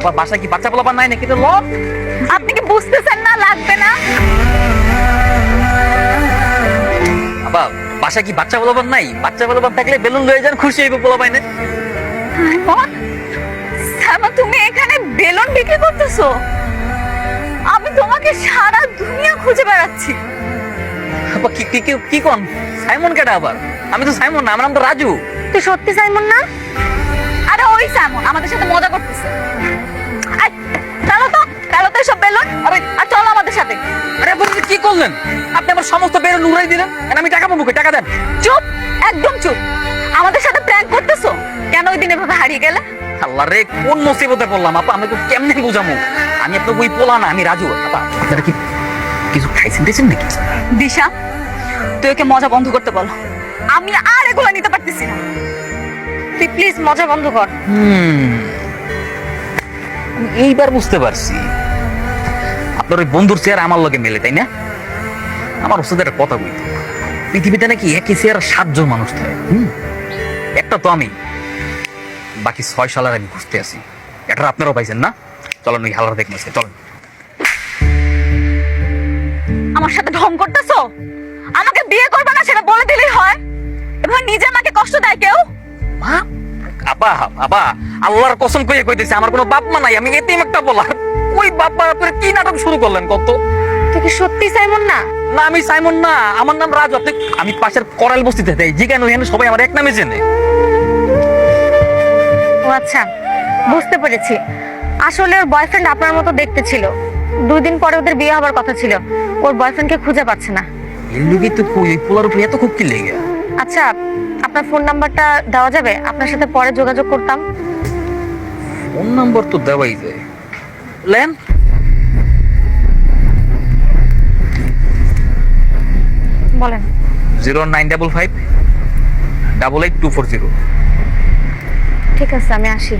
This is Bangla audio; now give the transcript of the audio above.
আবার বাসায় কি বাচ্চা পোলাপান নাই নাকি? তো ল। আপনি কি বুঝতেছেন না? লাগবে না। আবার বাসায় কি বাচ্চা পোলাপান নাই? বাচ্চা পোলাপান থাকলে বেলুন লয়ে যান, খুশি হইব পোলাপাইনে। সাইমন, তুমি এখানে বেলুন বিক্রি করতেছো? আমি তোমাকে সারা দুনিয়া খুঁজে বেড়াচ্ছি। আবার কি কি কি- কি কোন? সাইমন কেডা আবার? আমি তো সাইমন না, আমার নাম তো রাজু। তুই সত্যি সাইমন না? আরে ওই সাইমন আমাদের সাথে মজা করতেছে। আই, ফেলো তো এসব বেলুন। আরে আর চলো আমাদের সাথে। আরে আপনি কি করলেন? আপনি আমার সমস্ত বেলুন উড়াই দিলেন। আর আমি টাকা পাবো কই? টাকা দেন। চুপ, একদম চুপ। আমাদের সাথে প্র্যাঙ্ক করতেছো কেন? ওই দিন এভাবে হারিয়ে গেলে। আল্লাহ রে, কোন মুসিবতে পড়লাম আপা? আমি তো কেমনে বুঝামু? আমি আপনার ওই পোলা না, আমি রাজু। আপা আপনারা কি কিছু খাইছেন টেছেন নাকি? দিশা, তুই ওকে মজা বন্ধ করতে বল। আমি আর এগুলো নিতে পারতেছি না। তুই প্লিজ মজা বন্ধ কর। আমি এইবার বুঝতে পারছি আপনার ওই বন্ধুর চেয়ার আমার লগে মেলে, তাই না? আমার ওর সাথে একটা কথা বলতো, পৃথিবীতে নাকি একই চেয়ার 7 জন মানুষ থাকে। একটা তো আমি, বাকি 6 সালের আমি খুঁজতে আছি। এটা আপনারাও পাইছেন না? চলেন ওই হালার দেখতে চলেন। আমার সাথে ঢং করতেছো? আমাকে বিয়ে করবে না সেটা বলে দিলেই হয়। এবার নিজে আমাকে কষ্ট দেয় কেউ? মা, আপা আপা আল্লাহর কসম কইয়ে কইতেছি, আমার কোনো বাপ মা নাই, আমি এতিম একটা বলা। ওই বাবা আপনারা কি নাটক শুরু করলেন কত? তুই কি সত্যি সাইমন না? না, আমি সাইমন না, আমার নাম রাজু। আপনি, আমি পাশের করাল বস্তিতে থাকি, জিজ্ঞাসা এখানে সবাই আমার এক নামে চেনে। ও আচ্ছা, বুঝতে পেরেছি। আসলে ওর বয়ফ্রেন্ড আপনার মতো দেখতে ছিল। 2 দিন পরে ওদের বিয়ে হবার কথা ছিল। ওর বয়ফ্রেন্ডকে খুঁজে পাচ্ছে না। এর লুকি তো কই, ওই পোলার উপরে এত খুব কি লেগে? আচ্ছা, আপনার ফোন নাম্বারটা দেওয়া যাবে? আপনার সাথে পরে যোগাযোগ করতাম। ফোন নাম্বার তো দেওয়াই যায়। লেন। বলেন। 0955 88 240। ঠিক আছে, আমি আসি।